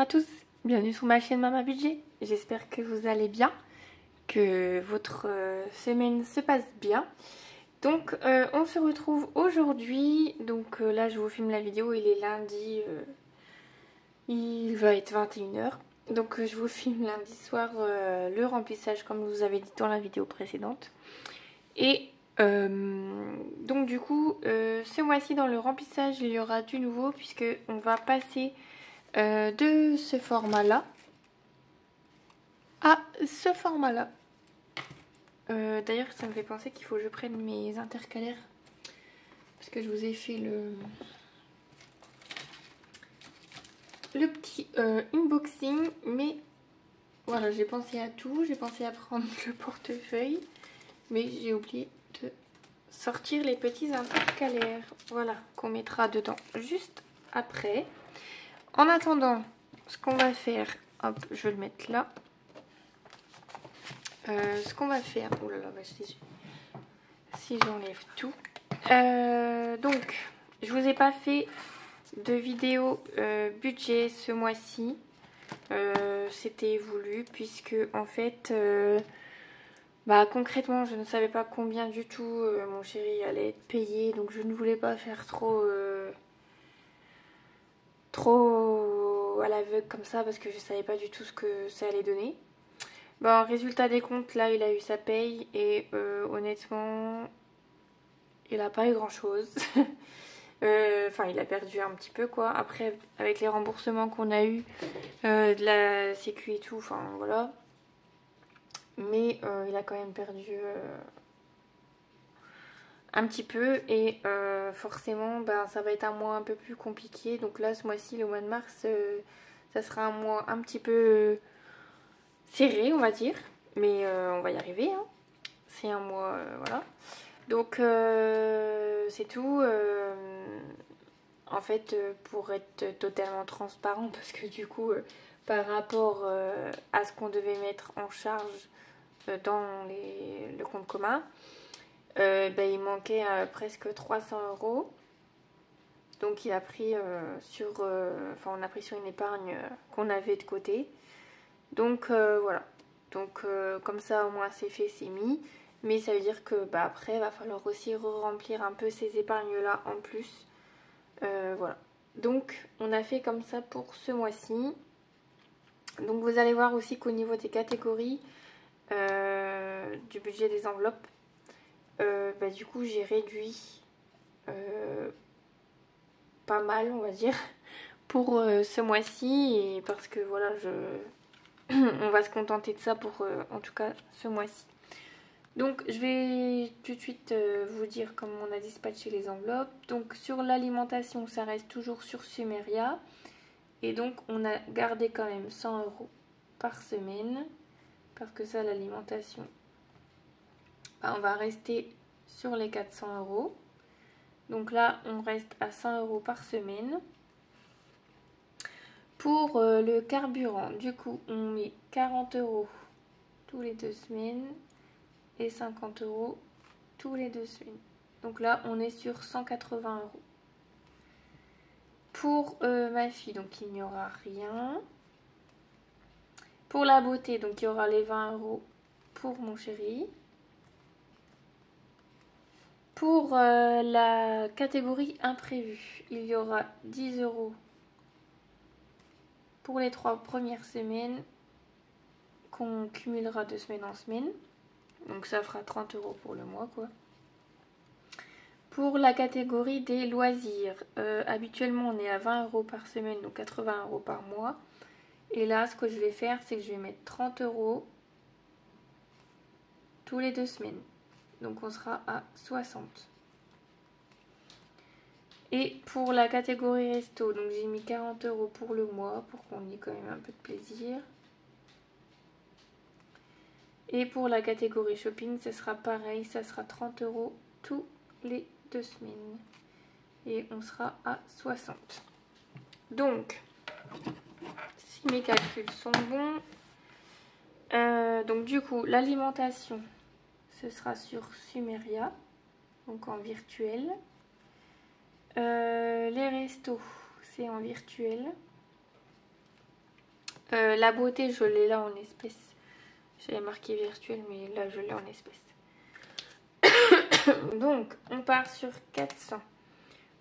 à tous, bienvenue sur ma chaîne Mama Budget. J'espère que vous allez bien, que votre semaine se passe bien. Donc on se retrouve aujourd'hui, donc là je vous filme la vidéo, il est lundi, il va être 21 h. Donc je vous filme lundi soir le remplissage comme je vous avais dit dans la vidéo précédente. Et donc du coup ce mois-ci dans le remplissage il y aura du nouveau puisque on va passer de ce format là à ce format là. D'ailleurs ça me fait penser qu'il faut que je prenne mes intercalaires parce que je vous ai fait le petit unboxing, mais voilà, j'ai pensé à tout, j'ai pensé à prendre le portefeuille mais j'ai oublié de sortir les petits intercalaires, voilà, qu'on mettra dedans juste après. En attendant, ce qu'on va faire, hop, je vais le mettre là. Ce qu'on va faire, oh là là, si j'enlève tout. Donc, je vous ai pas fait de vidéo budget ce mois-ci. C'était voulu puisque en fait, concrètement, je ne savais pas combien du tout mon chéri allait être payé, donc je ne voulais pas faire trop à l'aveugle comme ça parce que je savais pas du tout ce que ça allait donner. Bon, résultat des comptes, là il a eu sa paye et honnêtement il a pas eu grand chose. Enfin il a perdu un petit peu quoi. Après avec les remboursements qu'on a eu de la sécu et tout, enfin voilà. Mais il a quand même perdu un petit peu et forcément ça va être un mois un peu plus compliqué. Donc là ce mois-ci, le mois de mars, ça sera un mois un petit peu serré on va dire. Mais on va y arriver hein. C'est un mois, voilà. Donc c'est tout. En fait pour être totalement transparent parce que du coup par rapport à ce qu'on devait mettre en charge dans le compte commun, il manquait presque 300 €. Donc il a pris on a pris sur une épargne qu'on avait de côté. Donc voilà. Donc comme ça au moins c'est fait, c'est mis. Mais ça veut dire que après il va falloir aussi remplir un peu ces épargnes là en plus. Voilà. Donc on a fait comme ça pour ce mois-ci. Donc vous allez voir aussi qu'au niveau des catégories du budget des enveloppes, du coup j'ai réduit pas mal on va dire pour ce mois-ci, et parce que voilà on va se contenter de ça pour en tout cas ce mois-ci. Donc je vais tout de suite vous dire comment on a dispatché les enveloppes. Donc sur l'alimentation ça reste toujours sur Sumeria. Et donc on a gardé quand même 100 € par semaine. Parce que ça l'alimentation, on va rester sur les 400 €. Donc là on reste à 100 € par semaine. Pour le carburant, du coup on met 40 € tous les 2 semaines. Et 50 € tous les 2 semaines. Donc là on est sur 180 €. Pour ma fille, donc il n'y aura rien. Pour la beauté, donc il y aura les 20 € pour mon chéri. Pour la catégorie imprévu, il y aura 10 € pour les 3 premières semaines qu'on cumulera de semaine en semaine. Donc ça fera 30 € pour le mois quoi. Pour la catégorie des loisirs, habituellement on est à 20 € par semaine, donc 80 € par mois. Et là ce que je vais faire c'est que je vais mettre 30 € tous les 2 semaines. Donc on sera à 60. Et pour la catégorie resto, donc j'ai mis 40 € pour le mois pour qu'on ait quand même un peu de plaisir. Et pour la catégorie shopping, ce sera pareil, ça sera 30 € tous les 2 semaines. Et on sera à 60. Donc, si mes calculs sont bons, donc du coup, l'alimentation, ce sera sur Sumeria, donc en virtuel. Les restos, c'est en virtuel. La beauté, je l'ai là en espèces. J'avais marqué virtuel, mais là, je l'ai en espèces. Donc, on part sur 400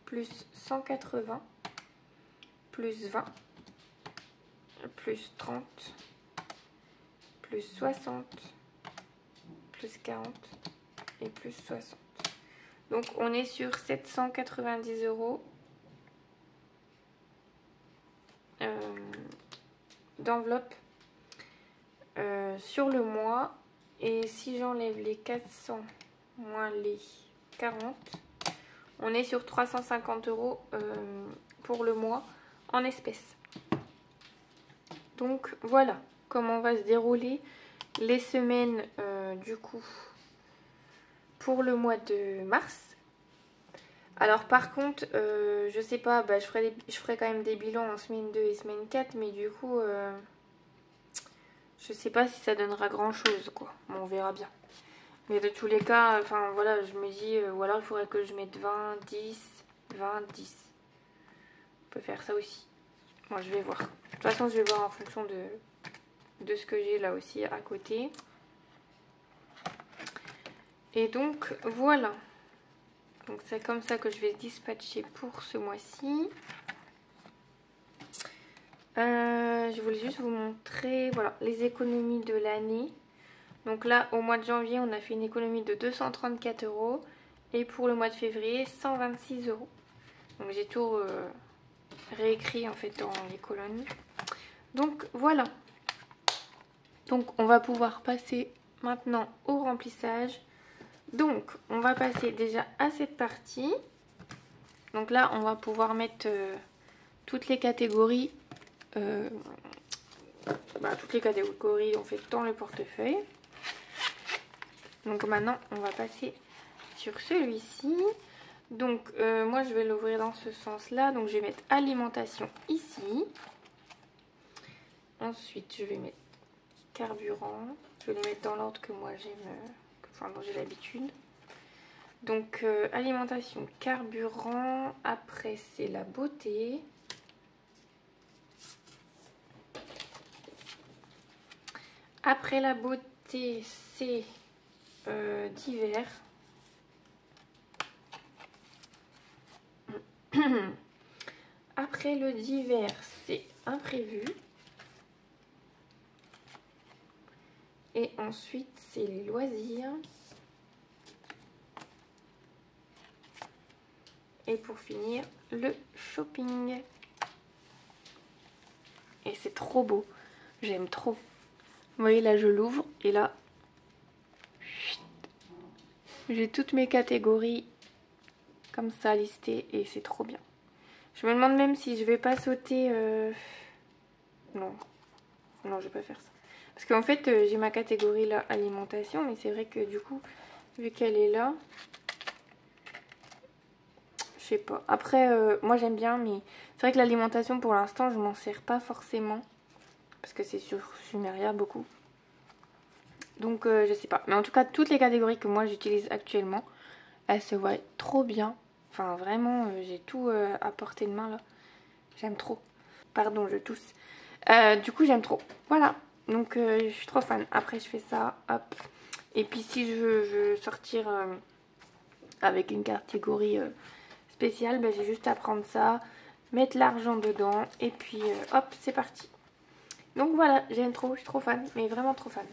plus 180 plus 20 plus 30 plus 60 plus 40 et plus 60. Donc, on est sur 790 € d'enveloppe sur le mois. Et si j'enlève les 400 moins les 40, on est sur 350 € pour le mois en espèces. Donc voilà comment va se dérouler les semaines du coup pour le mois de mars. Alors par contre, je sais pas, bah, je ferai quand même des bilans en semaine 2 et semaine 4, mais du coup, je sais pas si ça donnera grand chose, quoi. Bon, on verra bien. Mais de tous les cas, enfin voilà, je me dis, ou alors il faudrait que je mette 20, 10, 20, 10. On peut faire ça aussi. Moi, je vais voir. De toute façon, je vais voir en fonction de ce que j'ai là aussi à côté. Et donc, voilà. Donc c'est comme ça que je vais dispatcher pour ce mois-ci. Je voulais juste vous montrer voilà, les économies de l'année. Donc là, au mois de janvier, on a fait une économie de 234 €. Et pour le mois de février, 126 €. Donc j'ai tout réécrit en fait dans les colonnes. Donc voilà. Donc on va pouvoir passer maintenant au remplissage. Donc on va passer déjà à cette partie. Donc là, on va pouvoir mettre toutes les catégories. Toutes les catégories, on fait dans le portefeuille. Donc maintenant, on va passer sur celui-ci. Donc moi, je vais l'ouvrir dans ce sens-là. Donc je vais mettre alimentation ici. Ensuite, je vais mettre carburant. Je vais les mettre dans l'ordre que moi j'aime, dont j'ai l'habitude. Donc alimentation, carburant. Après, c'est la beauté. Après la beauté, c'est divers. Après le divers, c'est imprévu. Et ensuite, c'est les loisirs. Et pour finir, le shopping. Et c'est trop beau. J'aime trop. Vous voyez, là, je l'ouvre. Et là, j'ai toutes mes catégories comme ça listées. Et c'est trop bien. Je me demande même si je vais pas sauter... Non. Non, je vais pas faire ça. Parce qu'en fait, j'ai ma catégorie là, alimentation. Mais c'est vrai que du coup, vu qu'elle est là... Je sais pas. Après, moi j'aime bien, mais c'est vrai que l'alimentation pour l'instant, je m'en sers pas forcément. Parce que c'est sur Sumeria beaucoup. Donc je sais pas. Mais en tout cas, toutes les catégories que moi j'utilise actuellement, elles se voient trop bien. Enfin vraiment, j'ai tout à portée de main là. J'aime trop. Pardon, je tousse. Du coup, j'aime trop. Voilà. Donc je suis trop fan. Après, je fais ça. Hop. Et puis si je veux sortir avec une catégorie... spécial, ben, j'ai juste à prendre ça, mettre l'argent dedans et puis hop, c'est parti. Donc voilà, j'aime trop, je suis trop fan, mais vraiment trop fan.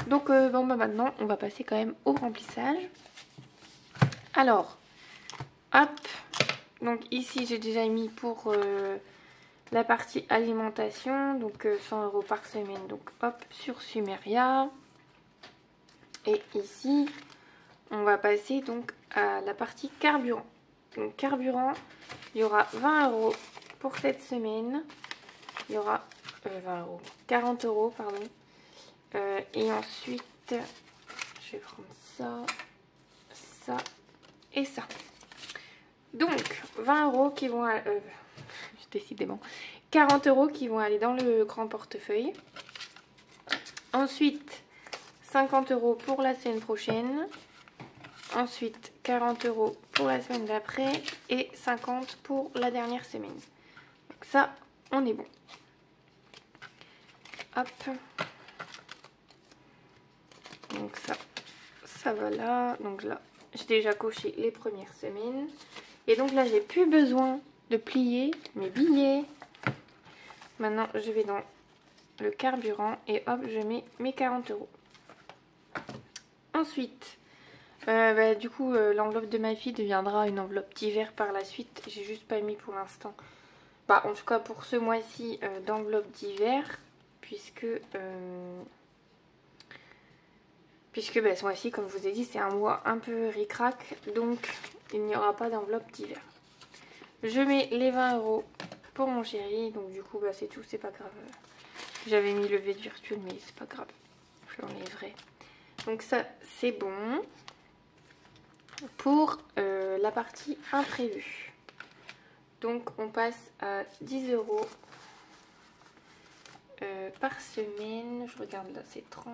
Donc bon, bah, maintenant, on va passer quand même au remplissage. Alors, hop, donc ici j'ai déjà mis pour la partie alimentation, donc 100 € par semaine, donc hop, sur Sumeria. Et ici, on va passer donc à la partie carburant. Donc carburant, il y aura 20 € pour cette semaine. Il y aura 40 €, pardon. Et ensuite, je vais prendre ça, ça et ça. Donc 20 € qui vont... décidément. 40 € qui vont aller dans le grand portefeuille. Ensuite, 50 € pour la semaine prochaine. Ensuite, 40 € pour la semaine d'après et 50 € pour la dernière semaine. Donc ça, on est bon. hop. Donc ça va là. Donc là, j'ai déjà coché les premières semaines. Et donc là, j'ai plus besoin de plier mes billets. Maintenant, je vais dans le carburant et hop, je mets mes 40 €. Ensuite, du coup, l'enveloppe de ma fille deviendra une enveloppe d'hiver par la suite. J'ai juste pas mis pour l'instant. Bah, en tout cas, pour ce mois-ci, d'enveloppe d'hiver. Puisque ce mois-ci, comme je vous ai dit, c'est un mois un peu ric-rac. Donc, il n'y aura pas d'enveloppe d'hiver. Je mets les 20 € pour mon chéri. Donc, du coup, c'est tout, c'est pas grave. J'avais mis le vide virtuel, mais c'est pas grave. Je l'enlèverai. Donc ça, c'est bon pour la partie imprévue. Donc on passe à 10 € par semaine. Je regarde là, c'est 30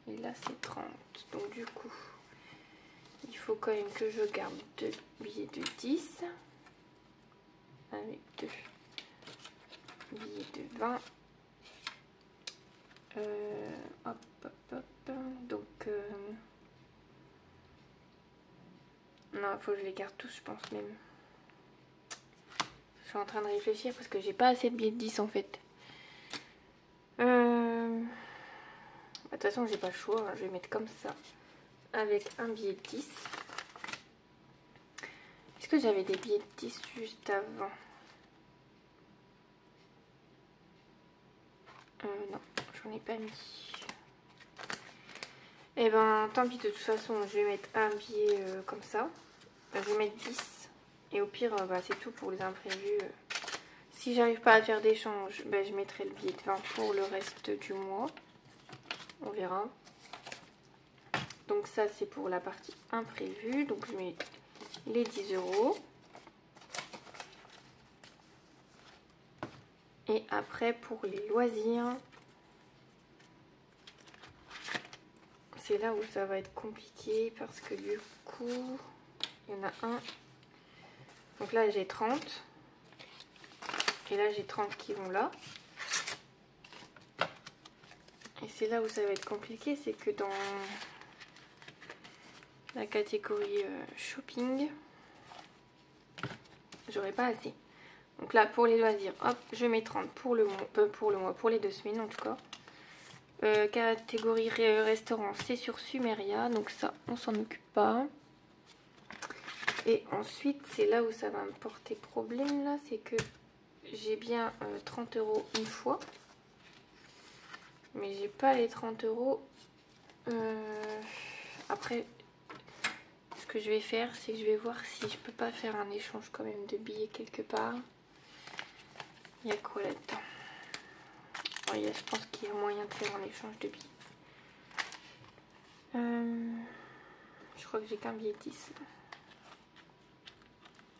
et là c'est 30. Donc du coup, il faut quand même que je garde 2 billets de 10 avec 2 billets de 20. Hop, hop, hop. Donc non, il faut que je les garde tous, je pense même. Je suis en train de réfléchir parce que j'ai pas assez de billets de 10 en fait. De toute façon, j'ai pas le choix, hein. Je vais mettre comme ça avec un billet de 10. Est-ce que j'avais des billets de 10 juste avant? Non, j'en ai pas mis. Et ben tant pis, de toute façon, je vais mettre un billet comme ça. Je vais mettre 10. Et au pire, c'est tout pour les imprévus. Si j'arrive pas à faire d'échange, je mettrai le billet de 20 pour le reste du mois. On verra. Donc ça, c'est pour la partie imprévue. Donc je mets les 10 €. Et après, pour les loisirs, c'est là où ça va être compliqué parce que du coup, il y en a un. Donc là, j'ai 30. Et là, j'ai 30 qui vont là. Et c'est là où ça va être compliqué, c'est que dans la catégorie shopping, j'aurai pas assez. Donc là, pour les loisirs, hop, je mets 30 pour le mois, pour les 2 semaines en tout cas. Catégorie restaurant, c'est sur Sumeria, donc ça, on s'en occupe pas. Et ensuite, c'est là où ça va me porter problème, là, c'est que j'ai bien 30 € une fois. Mais j'ai pas les 30 €. Après, ce que je vais faire, c'est que je vais voir si je peux pas faire un échange quand même de billets quelque part. Il y a quoi là-dedans? Je pense qu'il y a moyen de faire un échange de billets. Je crois que j'ai qu'un billet de 10.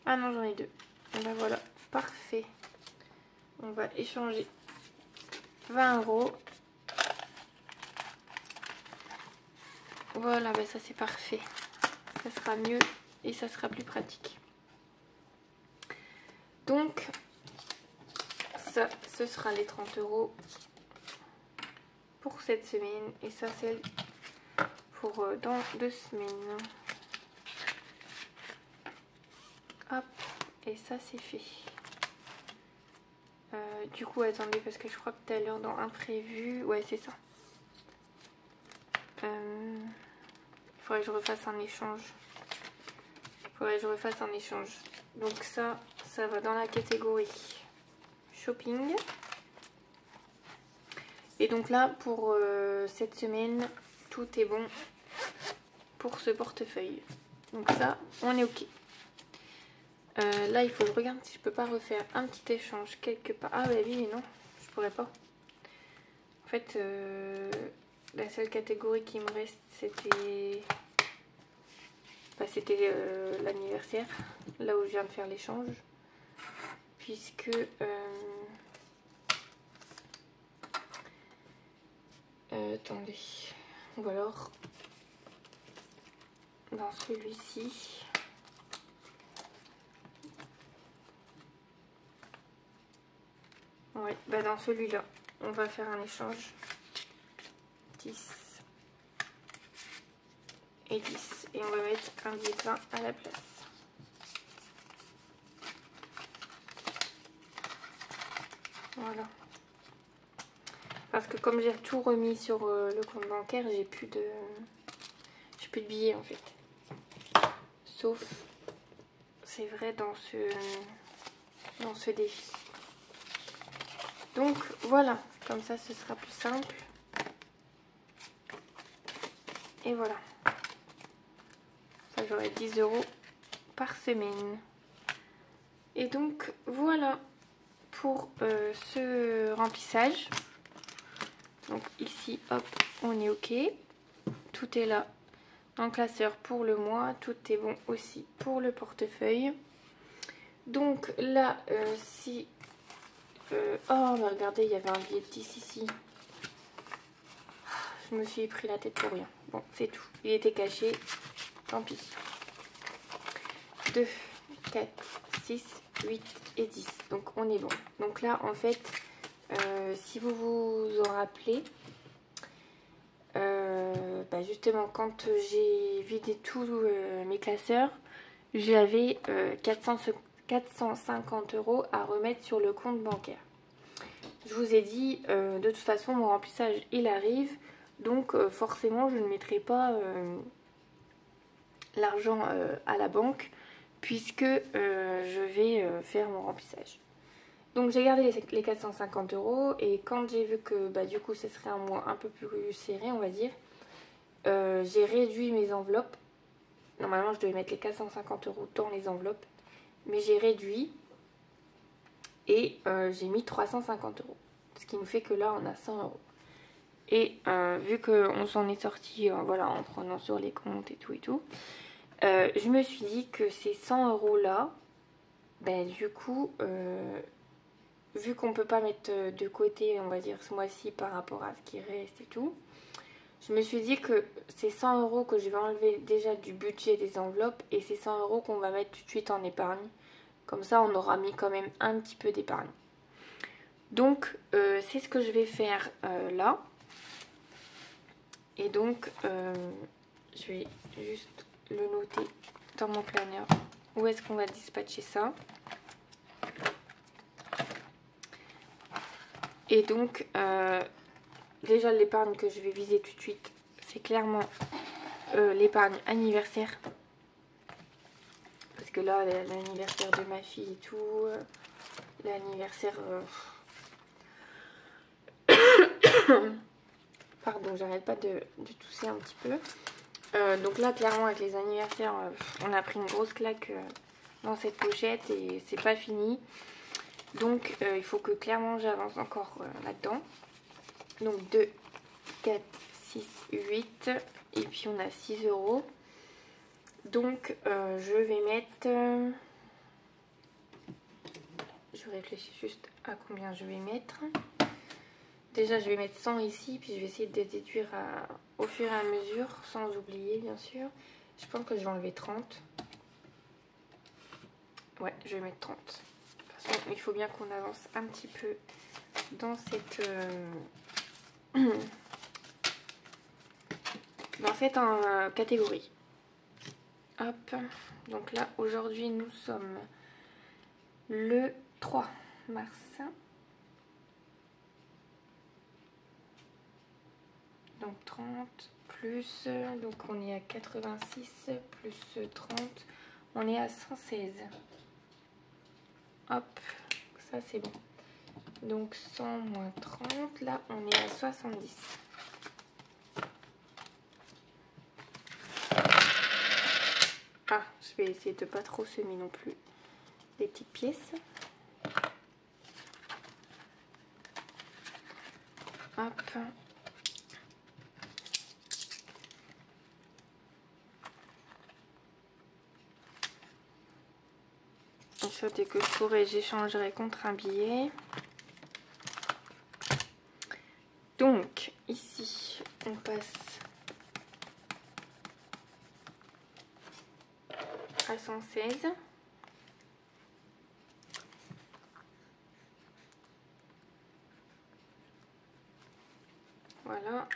Ah non, j'en ai 2. Et ben voilà, parfait. On va échanger 20 €. Voilà, ça c'est parfait. Ça sera mieux et ça sera plus pratique. Donc, ça, ce sera les 30 € pour cette semaine. Et ça, c'est pour dans 2 semaines. Hop, et ça, c'est fait. Du coup, attendez, parce que je crois que tout à l'heure, dans imprévu... Ouais, c'est ça. Il faudrait que je refasse un échange. Donc ça va dans la catégorie shopping. Et donc là, pour cette semaine, tout est bon pour ce portefeuille. Donc ça, on est ok. Là, il faut que je regarde si je peux pas refaire un petit échange quelque part. Ah bah oui, mais non, je pourrais pas. En fait, la seule catégorie qui me reste, c'était... c'était l'anniversaire, là où je viens de faire l'échange. Puisque... attendez. Ou alors... dans celui-ci... Ouais, dans celui-là. on va faire un échange. 10 et 10. Et on va mettre un billet de 20 à la place. Voilà. Parce que comme j'ai tout remis sur le compte bancaire, j'ai plus de billets en fait. Sauf, c'est vrai, dans ce défi. Donc voilà, comme ça ce sera plus simple. Et voilà. Ça, j'aurai 10 € par semaine. Et donc voilà pour ce remplissage. Donc ici, hop, on est OK. Tout est là en classeur pour le mois. Tout est bon aussi pour le portefeuille. Donc là, si... oh, mais regardez, il y avait un billet de 10 ici. Je me suis pris la tête pour rien. Bon, c'est tout. Il était caché. Tant pis. 2, 4, 6, 8 et 10. Donc on est bon. Donc là, en fait, si vous vous en rappelez, justement, quand j'ai vidé tous mes classeurs, j'avais 450 € à remettre sur le compte bancaire. Je vous ai dit, de toute façon, mon remplissage, il arrive. Donc, forcément, je ne mettrai pas l'argent à la banque puisque je vais faire mon remplissage. Donc, j'ai gardé les 450 € et quand j'ai vu que, du coup, ce serait un mois un peu plus serré, on va dire, j'ai réduit mes enveloppes. Normalement, je devais mettre les 450 € dans les enveloppes, mais j'ai réduit et j'ai mis 350 €. Ce qui nous fait que là, on a 100 €. Et vu qu'on s'en est sorti voilà, en prenant sur les comptes et tout, je me suis dit que ces 100 € là, du coup, vu qu'on peut pas mettre de côté, on va dire, ce mois-ci par rapport à ce qui reste et tout, je me suis dit que ces 100 € que je vais enlever déjà du budget des enveloppes et ces 100 € qu'on va mettre tout de suite en épargne. Comme ça, on aura mis quand même un petit peu d'épargne. Donc, c'est ce que je vais faire là. Et donc, je vais juste le noter dans mon planeur. Où est-ce qu'on va dispatcher ça? Et donc, déjà l'épargne que je vais viser tout de suite, c'est clairement l'épargne anniversaire. Parce que là, l'anniversaire de ma fille et tout, l'anniversaire... Pardon, j'arrête pas de tousser un petit peu. Donc là, clairement, avec les anniversaires, on a pris une grosse claque dans cette pochette et c'est pas fini. Donc, il faut que clairement j'avance encore là-dedans. Donc 2, 4, 6, 8 et puis on a 6 €. Donc, je vais mettre... je réfléchis juste à combien je vais mettre. Déjà, je vais mettre 100 ici, puis je vais essayer de déduire au fur et à mesure, sans oublier, bien sûr. Je pense que je vais enlever 30. Ouais, je vais mettre 30. De toute façon, il faut bien qu'on avance un petit peu dans cette... dans cette catégorie. Hop. Donc là, aujourd'hui, nous sommes le 3 mars. Donc 30 plus, donc on est à 86 plus 30, on est à 116. Hop, ça c'est bon. Donc 100 moins 30, là on est à 70. Ah, je vais essayer de pas trop semer non plus les petites pièces. Hop. Ça, dès que je pourrai, j'échangerai contre un billet. Donc, ici, on passe à 116. Voilà.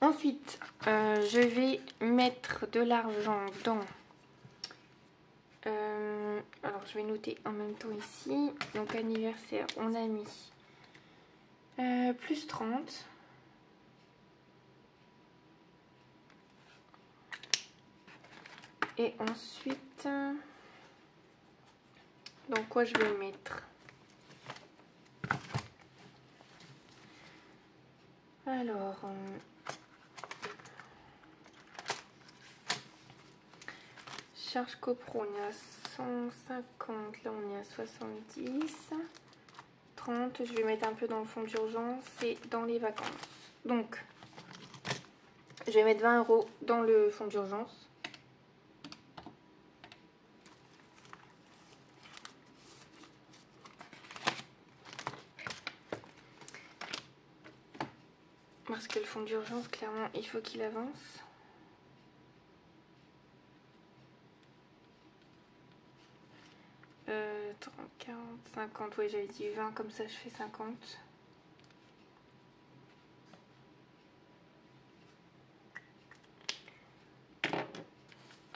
Ensuite, je vais mettre de l'argent dans... alors, je vais noter en même temps ici. Donc, anniversaire, on a mis plus 30. Et ensuite, donc quoi je vais mettre? Alors, charge copro, on est à 150, là on est à 70. 30, je vais mettre un peu dans le fonds d'urgence et dans les vacances. Donc, je vais mettre 20 € dans le fonds d'urgence. Parce que le fonds d'urgence, clairement, il faut qu'il avance. Euh, 30, 40, 50, oui j'avais dit 20, comme ça je fais 50.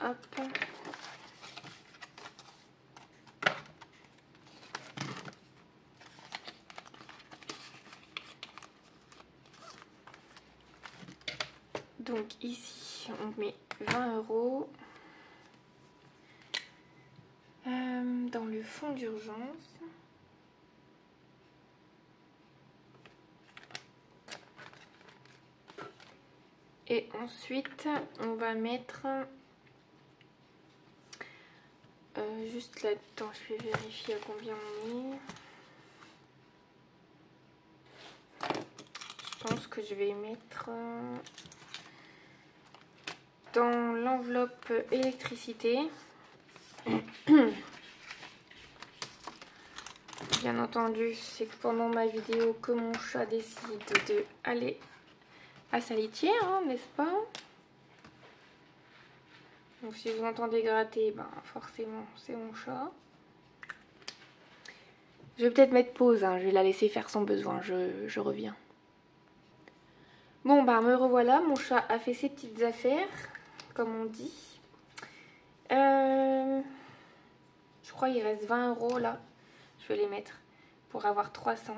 Hop. Donc ici, on met 20 € dans le fonds d'urgence. Et ensuite, on va mettre juste là-dedans, je vais vérifier à combien on est. Je pense que je vais mettre dans l'enveloppe électricité. Bien entendu, c'est que pendant ma vidéo que mon chat décide de aller à sa litière, hein, n'est-ce pas? Donc si vous entendez gratter, ben forcément c'est mon chat. Je vais peut-être mettre pause, hein, je vais la laisser faire son besoin, je reviens. Bon bah me revoilà, mon chat a fait ses petites affaires, comme on dit. Je crois qu'il reste 20 € là, je vais les mettre pour avoir 300.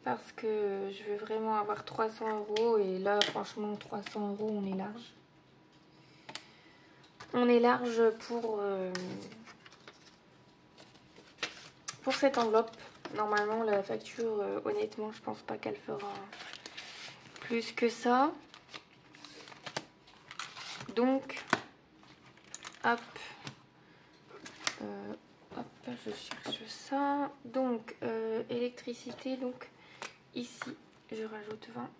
Parce que je veux vraiment avoir 300 € et là franchement 300 € on est large. On est large pour cette enveloppe. Normalement la facture, honnêtement je pense pas qu'elle fera plus que ça. Donc hop, hop je cherche ça. Donc électricité, donc ici je rajoute 20.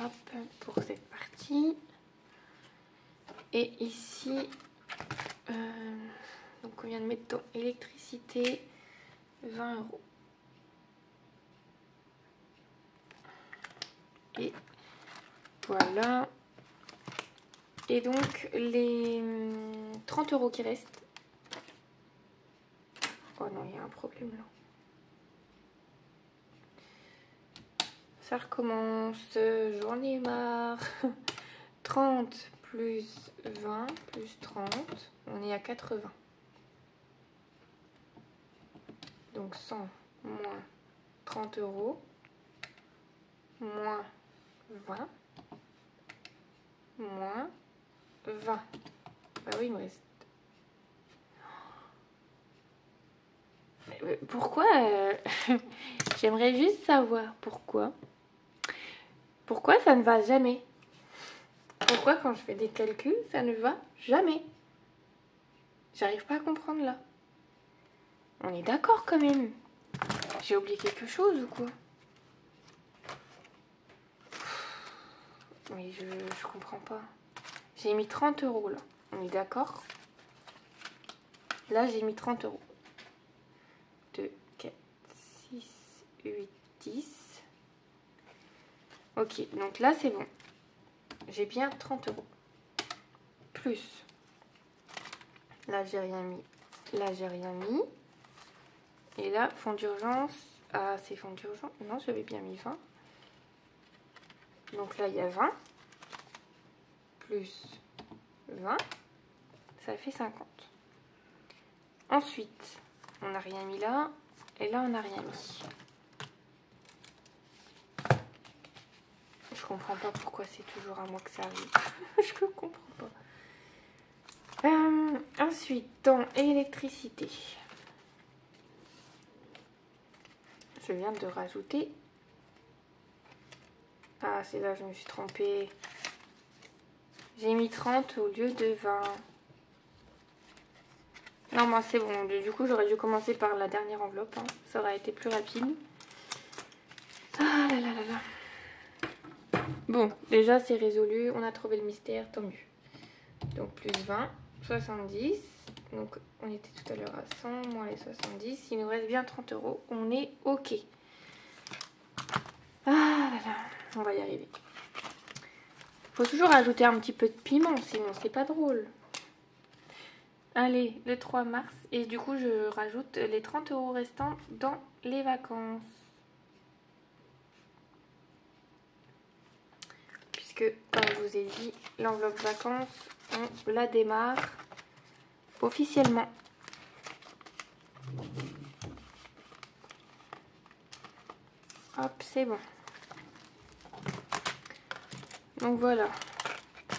Hop, pour cette partie. Et ici, donc on vient de mettre dans électricité 20 €. Et voilà. Et donc les 30 € qui restent. Oh non, il y a un problème là. Ça recommence, j'en ai marre. 30 plus 20 plus 30, on est à 80. Donc 100 moins 30 € moins 20 moins 20. Bah oui, il me reste. Pourquoi j'aimerais juste savoir pourquoi. Pourquoi ça ne va jamais? Pourquoi quand je fais des calculs, ça ne va jamais? J'arrive pas à comprendre là. On est d'accord quand même. J'ai oublié quelque chose ou quoi? Mais je comprends pas. J'ai mis 30 € là. On est d'accord? Là, j'ai mis 30 €. 2, 4, 6, 8, 10. Ok, donc là c'est bon. J'ai bien 30 €. Plus. Là j'ai rien mis. Là j'ai rien mis. Et là, fonds d'urgence. Ah, c'est fonds d'urgence. Non, j'avais bien mis 20. Donc là il y a 20. Plus 20. Ça fait 50. Ensuite, on n'a rien mis là. Et là, on n'a rien mis. Je comprends pas pourquoi c'est toujours à moi que ça arrive. Je comprends pas. Ensuite, dans électricité. Je viens de rajouter. Ah, c'est là, je me suis trompée. J'ai mis 30 au lieu de 20. Non, moi c'est bon. Du coup, j'aurais dû commencer par la dernière enveloppe. Hein. Ça aurait été plus rapide. Ah là là là là. Bon, déjà c'est résolu. On a trouvé le mystère, tant mieux. Donc plus 20, 70. Donc on était tout à l'heure à 100, moins les 70. Il nous reste bien 30 €. On est OK. Ah là là, on va y arriver. Faut toujours ajouter un petit peu de piment, sinon c'est pas drôle. Allez, le 3 mars. Et du coup, je rajoute les 30 € restants dans les vacances. Puisque, comme je vous ai dit, l'enveloppe vacances, on la démarre officiellement. Hop, c'est bon. Donc voilà,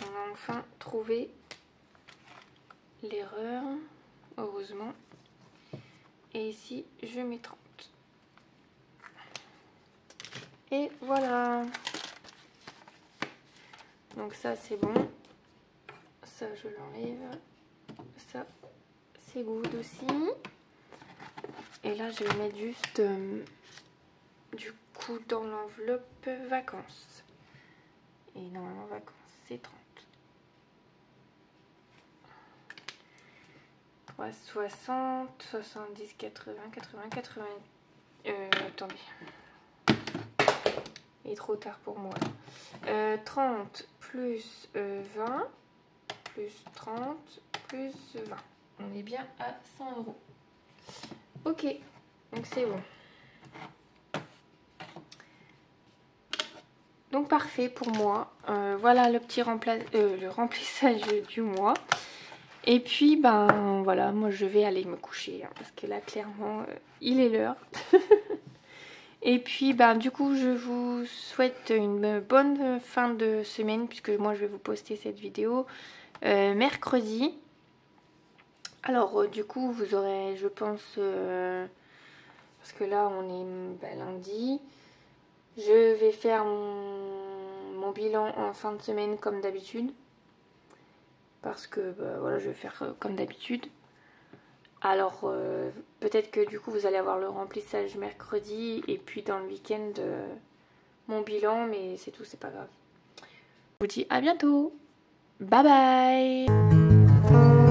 on a enfin trouvé l'erreur, heureusement. Et ici, je mets 30. Et voilà. Donc ça, c'est bon. Ça, je l'enlève. Ça, c'est good aussi. Et là, je vais mettre juste du coup dans l'enveloppe vacances. Et normalement, vacances, c'est 30. 3, 60, 70, 80, 80, 80. Attendez. Il est trop tard pour moi. 30 plus 20, plus 30, plus 20. On est bien à 100 €. Ok, donc c'est bon. Donc parfait pour moi. Voilà le petit le remplissage du mois. Et puis ben voilà, moi je vais aller me coucher hein, parce que là clairement il est l'heure. Et puis ben du coup je vous souhaite une bonne fin de semaine puisque moi je vais vous poster cette vidéo mercredi. Alors du coup vous aurez je pense parce que là on est ben, lundi. Je vais faire mon bilan en fin de semaine comme d'habitude. Parce que bah, voilà, je vais faire comme d'habitude. Alors peut-être que du coup vous allez avoir le remplissage mercredi et puis dans le week-end mon bilan, mais c'est tout, c'est pas grave. Je vous dis à bientôt. Bye bye.